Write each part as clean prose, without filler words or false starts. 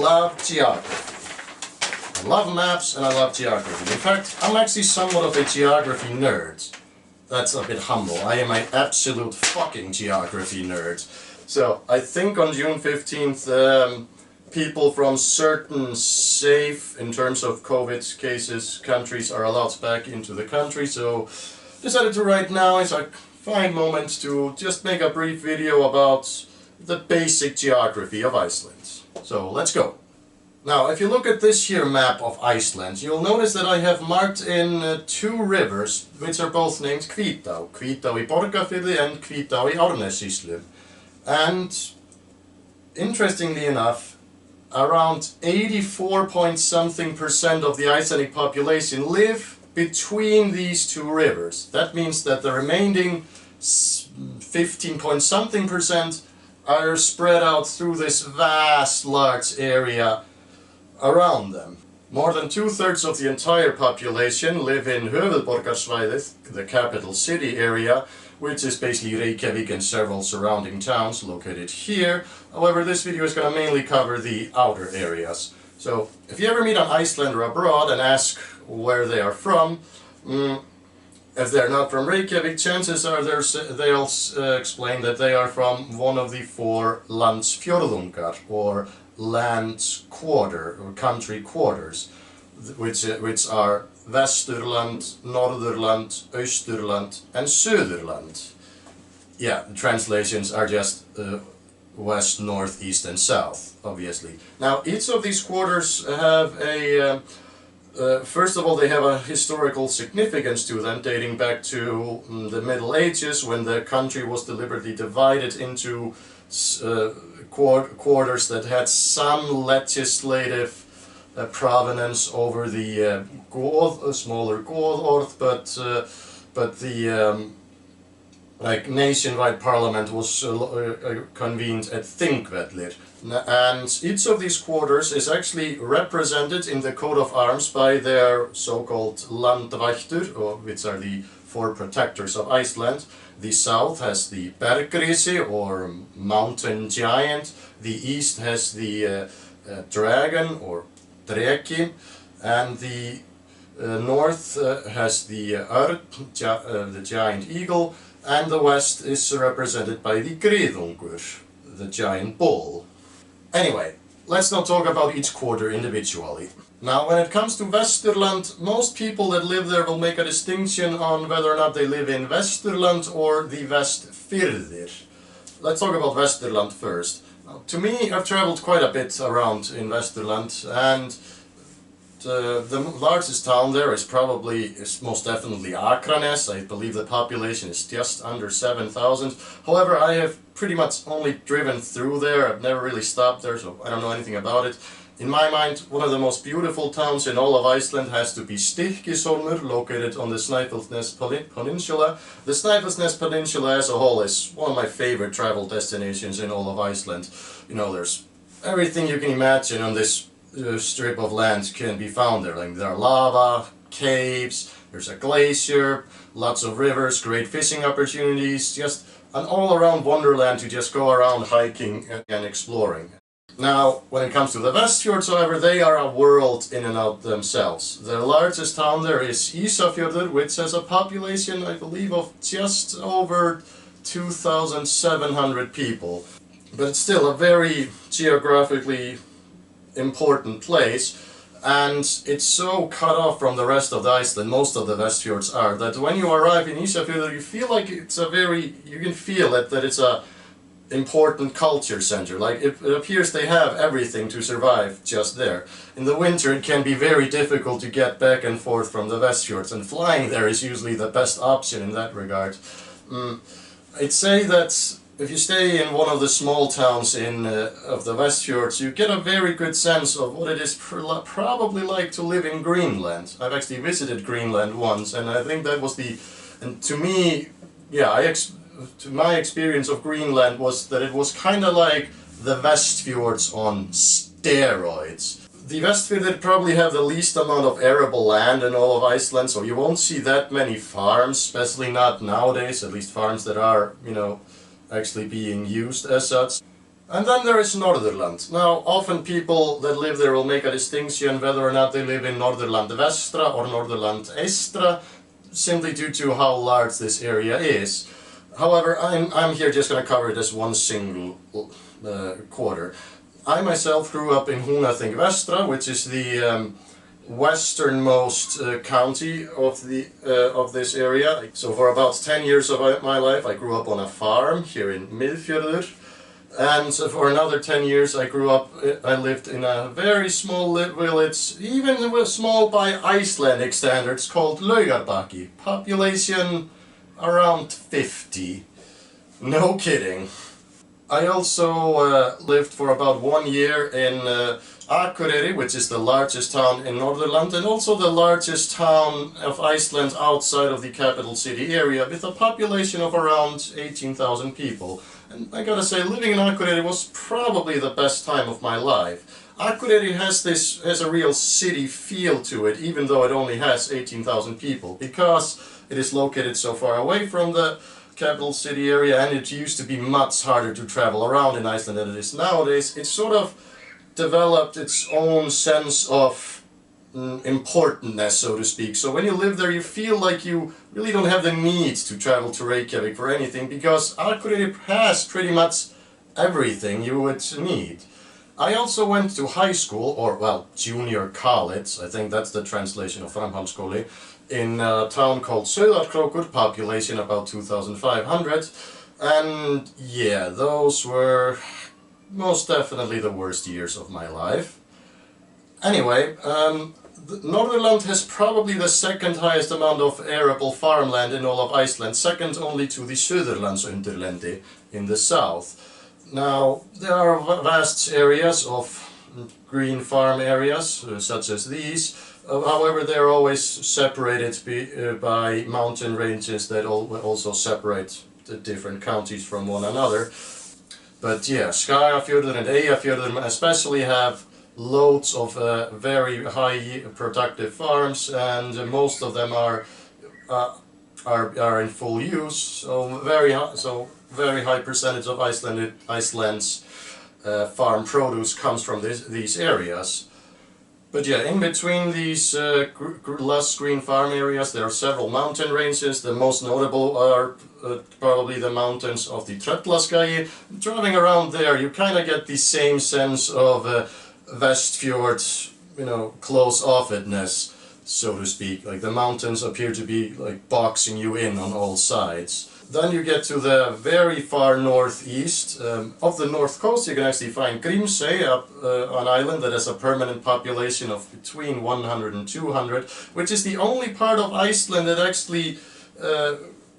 love geography. I love maps and I love geography. In fact, I'm actually somewhat of a geography nerd. That's a bit humble. I am an absolute fucking geography nerd. So, I think on June 15th, people from certain safe, in terms of COVID cases, countries are allowed back into the country. So, decided to right now is a fine moment to just make a brief video about the basic geography of Iceland. So, let's go. Now, if you look at this here map of Iceland, you'll notice that I have marked in two rivers, which are both named Hvítá. Hvítá í Borgarfirði and Hvítá í Árnessýslu. And, interestingly enough, around 84-point-something% of the Icelandic population live between these two rivers. That means that the remaining 15-point-something% are spread out through this vast, large area around them. More than 2/3 of the entire population live in höfuðborgarsvæðið, the capital city area, which is basically Reykjavik and several surrounding towns located here. However, this video is going to mainly cover the outer areas. So, if you ever meet an Icelander abroad and ask where they are from, if they're not from Reykjavik, chances are they'll explain that they are from one of the 4 landsfjórðungar, or land quarter, or country quarters, which are Vesturland, Norðurland, Austurland and Suðurland. Yeah, the translations are just west, north, east and south, obviously. Now, each of these quarters have a... first of all, they have a historical significance to them, dating back to the Middle Ages, when the country was deliberately divided into quarters that had some legislative provenance over the smaller goðorð, but the like nationwide parliament was convened at Þingvellir. And each of these quarters is actually represented in the coat of arms by their so-called landafræði, which are the 4 protectors of Iceland. The south has the bergrisi, or mountain giant. The east has the dragon, or dreki. And the north has the örn, the giant eagle. And the west is represented by the griðungur, the giant bull. Anyway, let's not talk about each quarter individually. Now, when it comes to Vesturland, most people that live there will make a distinction on whether or not they live in Vesturland or the Vestfirðir. Let's talk about Vesturland first. Now, to me, I've traveled quite a bit around in Vesturland, and the largest town there is most definitely Akranes. I believe the population is just under 7,000. However, I have pretty much only driven through there. I've never really stopped there, so I don't know anything about it. In my mind, one of the most beautiful towns in all of Iceland has to be Stykkishólmur, located on the Snæfellsnes Peninsula. The Snæfellsnes Peninsula as a whole is one of my favorite travel destinations in all of Iceland. You know, there's everything you can imagine on this strip of land can be found there. Like, there are lava, caves, there's a glacier, lots of rivers, great fishing opportunities, just an all-around wonderland to just go around hiking and exploring. Now, when it comes to the Westfjords, however, they are a world in and of themselves. The largest town there is Ísafjörður, which has a population, I believe, of just over 2,700 people. But it's still a very geographically important place, and it's so cut off from the rest of the Iceland, most of the Westfjords are, that when you arrive in Ísafjörður you feel like it's you can feel it, that it's a important culture center. Like, it appears they have everything to survive just there. In the winter it can be very difficult to get back and forth from the Westfjords, and flying there is usually the best option in that regard. I'd say that if you stay in one of the small towns of the Westfjords, you get a very good sense of what it is probably like to live in Greenland. I've actually visited Greenland once, and I think that was and to me, yeah, my experience of Greenland was that it was kind of like the Westfjords on steroids. The Vestfirðir probably have the least amount of arable land in all of Iceland, so you won't see that many farms, especially not nowadays, at least farms that are, you know, actually being used as such. And then there is Norðurland. Now, often people that live there will make a distinction whether or not they live in Norðurland Vestra or Norðurland Eystra, simply due to how large this area is. However, I'm here just going to cover it as one single quarter. I myself grew up in Húnaþing Vestra, which is the westernmost county of this area. So for about 10 years of my life I grew up on a farm here in Miðfjörður, and for another 10 years I lived in a very small village, even small by Icelandic standards, called Laugarbakki. Population around 50. No kidding. I also lived for about 1 year in Akureyri, which is the largest town in Norðurland and also the largest town of Iceland outside of the capital city area, with a population of around 18,000 people. And I gotta say, living in Akureyri was probably the best time of my life. Akureyri has a real city feel to it, even though it only has 18,000 people, because it is located so far away from the capital city area, and it used to be much harder to travel around in Iceland than it is nowadays. It sort of developed its own sense of importantness, so to speak. So when you live there, you feel like you really don't have the need to travel to Reykjavik for anything, because Akureyri has pretty much everything you would need. I also went to high school, or well, junior college, I think that's the translation of framhaldsskóli, in a town called Sauðárkrókur, population about 2,500, and yeah, those were most definitely the worst years of my life. Anyway, Norðurland has probably the second highest amount of arable farmland in all of Iceland, second only to the Suðurlandsundirlendi in the south. Now, there are vast areas of green farm areas, such as these. However, they are always separated by mountain ranges that also separate the different counties from one another. But yeah, Skagafjörður and Eyjafjörður especially have loads of very high productive farms, and most of them are in full use. So very high percentage of Iceland's farm produce comes from these areas. But yeah, in between these lush green farm areas there are several mountain ranges. The most notable are probably the mountains of the Tröllaskagi. Driving around there you kind of get the same sense of Westfjord, close-offedness, so to speak. Like the mountains appear to be like boxing you in on all sides. Then you get to the very far northeast. Of the north coast you can actually find Grímsey, an island that has a permanent population of between 100 and 200, which is the only part of Iceland that actually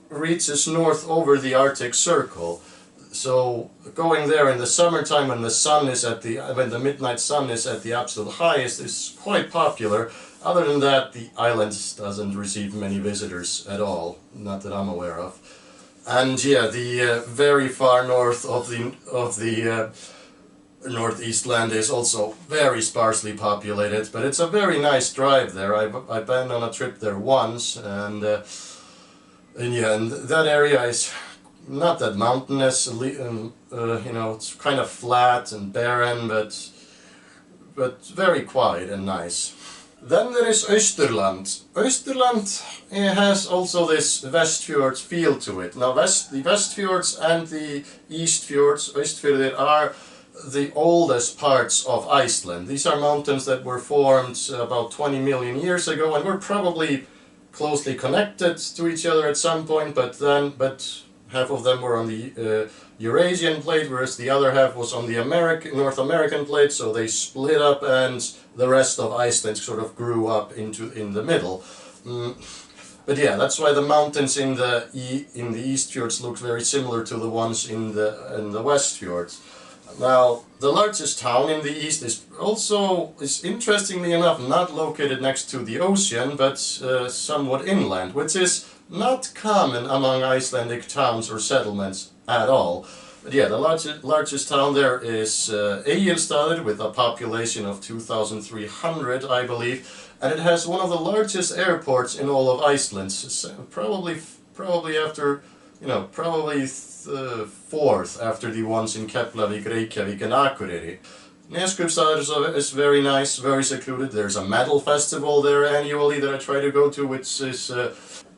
reaches north over the Arctic Circle. So going there in the summertime when the midnight sun is at the absolute highest is quite popular. Other than that, the island doesn't receive many visitors at all, not that I'm aware of. And yeah, the very far north of the Northeast land is also very sparsely populated, but it's a very nice drive there. I've been on a trip there once, and that area is not that mountainous. It's kind of flat and barren, but very quiet and nice. Then there is Austurland. Austurland has also this Westfjords feel to it. Now the Westfjords and the Eastfjords, Austfjordir, are the oldest parts of Iceland. These are mountains that were formed about 20 million years ago and were probably closely connected to each other at some point, but half of them were on the Eurasian plate, whereas the other half was on the North American plate, so they split up and the rest of Iceland sort of grew up in the middle. But yeah, that's why the mountains in the Eastfjords look very similar to the ones in the Westfjords. Now, the largest town in the east is interestingly enough not located next to the ocean, but somewhat inland, which is not common among Icelandic towns or settlements at all. But yeah, the largest town there is Egilsstaðir, with a population of 2,300, I believe, and it has one of the largest airports in all of Iceland, probably after you know, probably fourth after the ones in Keflavik, Reykjavik and Akureyri. Neskupstad is very nice, very secluded. There's a metal festival there annually that I try to go to, which is...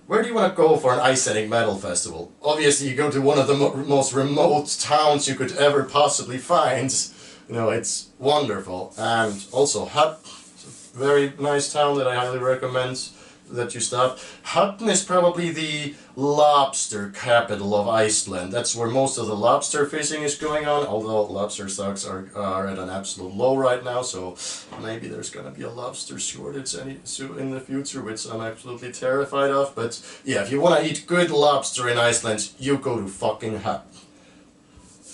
where do you want to go for an Icelandic metal festival? Obviously you go to one of the most remote towns you could ever possibly find. You know, it's wonderful. And also Höfn, very nice town that I highly recommend that you stop. Höfn is probably the lobster capital of Iceland. That's where most of the lobster fishing is going on, although lobster stocks are at an absolute low right now, so maybe there's gonna be a lobster shortage in the future, which I'm absolutely terrified of. But yeah, if you wanna eat good lobster in Iceland, you go to fucking Höfn.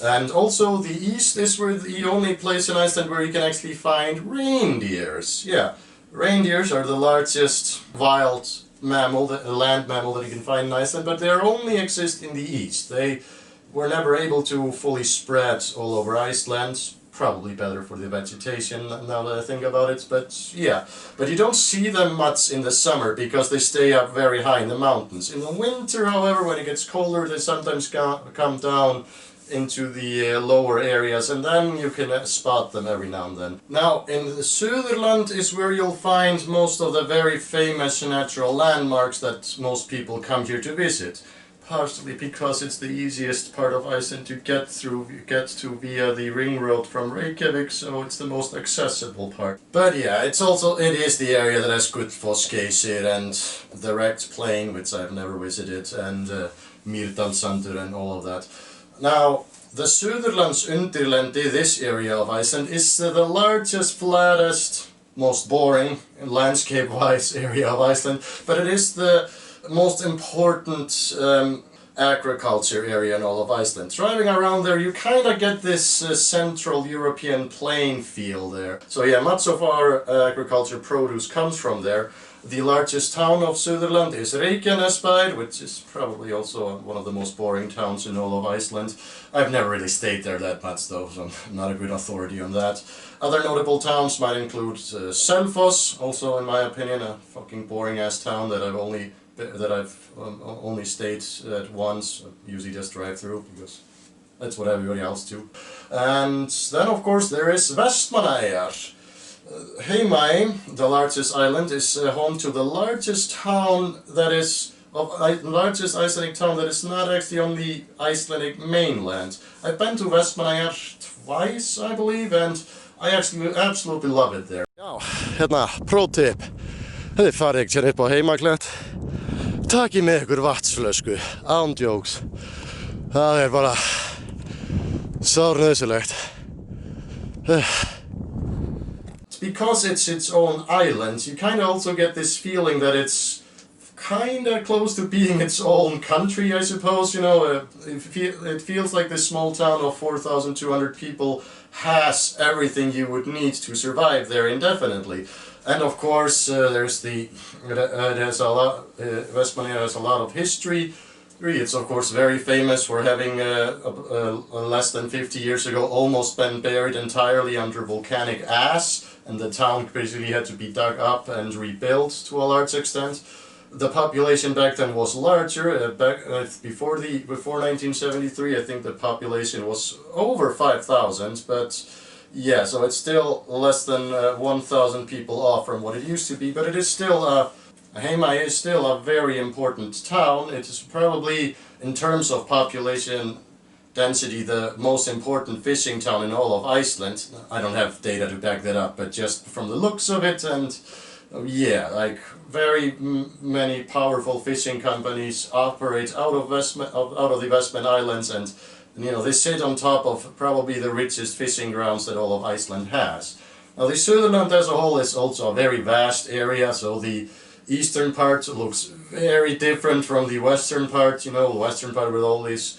And also the east is where the only place in Iceland where you can actually find reindeers. Yeah, reindeers are the largest wild mammal, land mammal that you can find in Iceland, but they only exist in the east. They were never able to fully spread all over Iceland. Probably better for the vegetation now that I think about it, but yeah. But you don't see them much in the summer because they stay up very high in the mountains. In the winter, however, when it gets colder, they sometimes come down into the lower areas, and then you can spot them every now and then. Now, in the Söderland is where you'll find most of the very famous natural landmarks that most people come here to visit. Partially because it's the easiest part of Iceland to get to via the ring road from Reykjavik, so it's the most accessible part. But yeah, it is the area that has Gullfossgeysir and direct plane, which I've never visited, and Mýrdalssandur and all of that. Now, the Söderlands Undirlendi, this area of Iceland, is the largest, flattest, most boring, landscape-wise area of Iceland, but it is the most important agriculture area in all of Iceland. Driving around there, you kind of get this Central European plain feel there. So yeah, much of our agriculture produce comes from there. The largest town of Söderland is Reykjanesbær, which is probably also one of the most boring towns in all of Iceland. I've never really stayed there that much though, so I'm not a good authority on that. Other notable towns might include Selfoss, also in my opinion a fucking boring ass town that I've only stayed at once. I usually just drive through because that's what everybody else do. And then of course there is Vestmannaeyjar. Heimaey, the largest island, is home to the largest town that is largest Icelandic town that is not actually on the Icelandic mainland. I've been to Vestmannaeyjar twice, I believe, and I actually absolutely love it there. Já, hérna, pro tip. Þið farið ekki upp á Heimaklett. Takið með ykkur vatnsflösku, án djóks. Það bara sárnauðsynlegt. Because it's its own island, you kind of also get this feeling that it's kind of close to being its own country, I suppose. You know, it feels like this small town of 4,200 people has everything you would need to survive there indefinitely. And of course, Vestmannaeyjar has a lot of history. It's of course very famous for having less than 50 years ago almost been buried entirely under volcanic ash, and the town basically had to be dug up and rebuilt to a large extent. The population back then was larger. Before 1973, I think the population was over 5,000, but yeah, so it's still less than 1,000 people off from what it used to be, but it is still Heimaey is still a very important town. It is probably, in terms of population density, the most important fishing town in all of Iceland. I don't have data to back that up, but just from the looks of it, and yeah, like very many powerful fishing companies operate out of the Vestmann Islands, and you know, they sit on top of probably the richest fishing grounds that all of Iceland has. Now the Söderland as a whole is also a very vast area, so the eastern part looks very different from the western part. You know, the western part with all these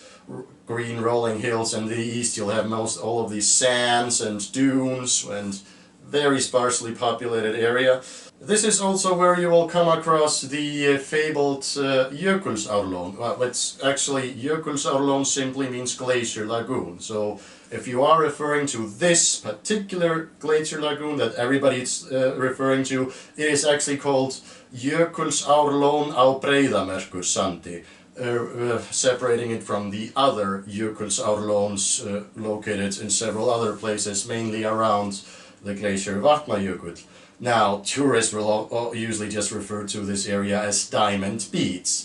green rolling hills, and the east you'll have all of these sands and dunes and very sparsely populated area. This is also where you will come across the fabled Jökulsárlón. Well, it's actually Jökulsárlón simply means glacier lagoon. So if you are referring to this particular glacier lagoon that everybody's referring to, it is actually called Jökulsárlón á Breiðamerkursandi, separating it from the other Jökulsárlóns located in several other places, mainly around the glacier Vatnajökull. Now, tourists will usually just refer to this area as Diamond Beach.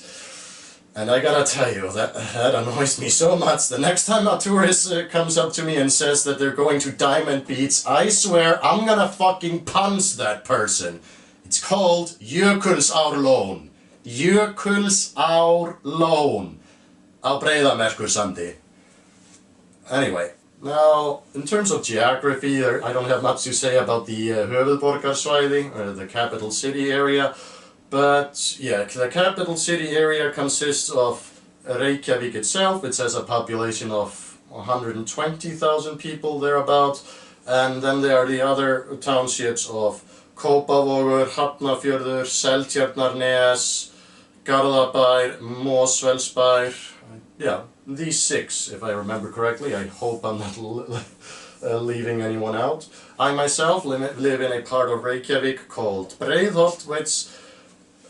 And I gotta tell you, that annoys me so much. The next time a tourist comes up to me and says that they're going to Diamond Beach, I swear I'm gonna fucking punch that person. It's called Jökulsárlón. Jökulsárlón á Breiðamerkursandi. Anyway, now in terms of geography, I don't have much to say about the höfuðborgarsvæði, or the capital city area. But yeah, the capital city area consists of Reykjavik itself, which has a population of 120,000 people thereabout, and then there are the other townships of Kópavogur, Hafnarfjörður, Seltjarnarnes, Garðabær, Mosfellsbær. Yeah, these 6, if I remember correctly. I hope I'm not leaving anyone out. I myself live in a part of Reykjavik called Breiðholt, which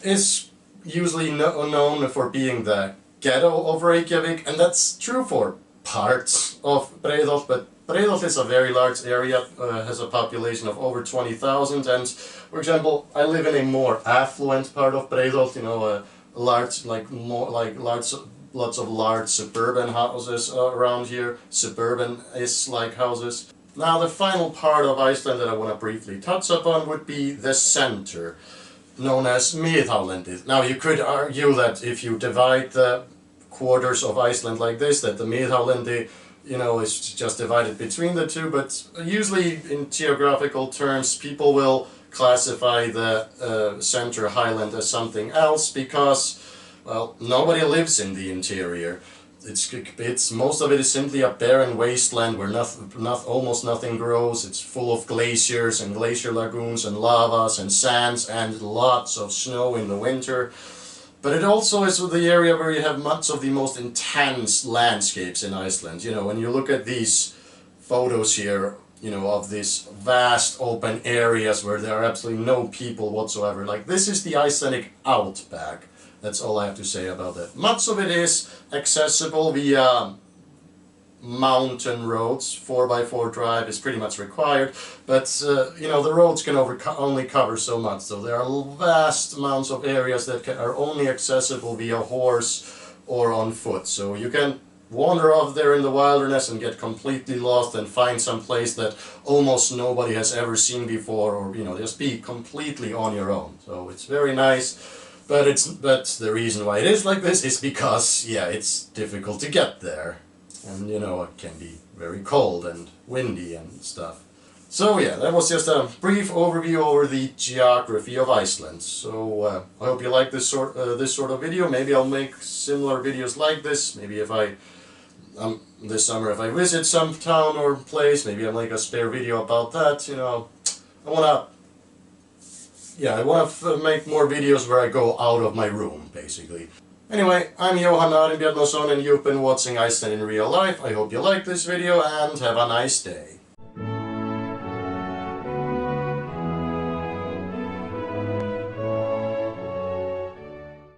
is usually known for being the ghetto of Reykjavik, and that's true for parts of Breiðholt, but Breiðholt is a very large area, has a population of over 20,000, and for example, I live in a more affluent part of Breiðholt, you know, lots of large suburban houses around here, suburban-ish-like houses. Now the final part of Iceland that I want to briefly touch upon would be the center, known as Miðhálendið. Now you could argue that if you divide the quarters of Iceland like this, that the Miðhálendið, you know, is just divided between the two, but usually in geographical terms people will classify the center Highland as something else because, well, nobody lives in the interior. It's most of it is simply a barren wasteland where almost nothing grows. It's full of glaciers and glacier lagoons and lavas and sands and lots of snow in the winter. But it also is the area where you have much of the most intense landscapes in Iceland. You know, when you look at these photos here, you know, of these vast open areas where there are absolutely no people whatsoever. Like, this is the Icelandic outback. That's all I have to say about that. Much of it is accessible via mountain roads. 4x4 drive is pretty much required, but you know, the roads can only cover so much, so there are vast amounts of areas that are only accessible via horse or on foot. So you can wander off there in the wilderness and get completely lost and find some place that almost nobody has ever seen before, or, you know, just be completely on your own. So it's very nice. But the reason why it is like this is because, yeah, it's difficult to get there. And, you know, it can be very cold and windy and stuff. So yeah, that was just a brief overview over the geography of Iceland. So I hope you like this sort of video. Maybe I'll make similar videos like this. Maybe if this summer if I visit some town or place, maybe I'll make a spare video about that. You know, I wanna make more videos where I go out of my room, basically. Anyway, I'm Johan Arinbjarnarson and you've been watching Iceland in real life. I hope you like this video and have a nice day.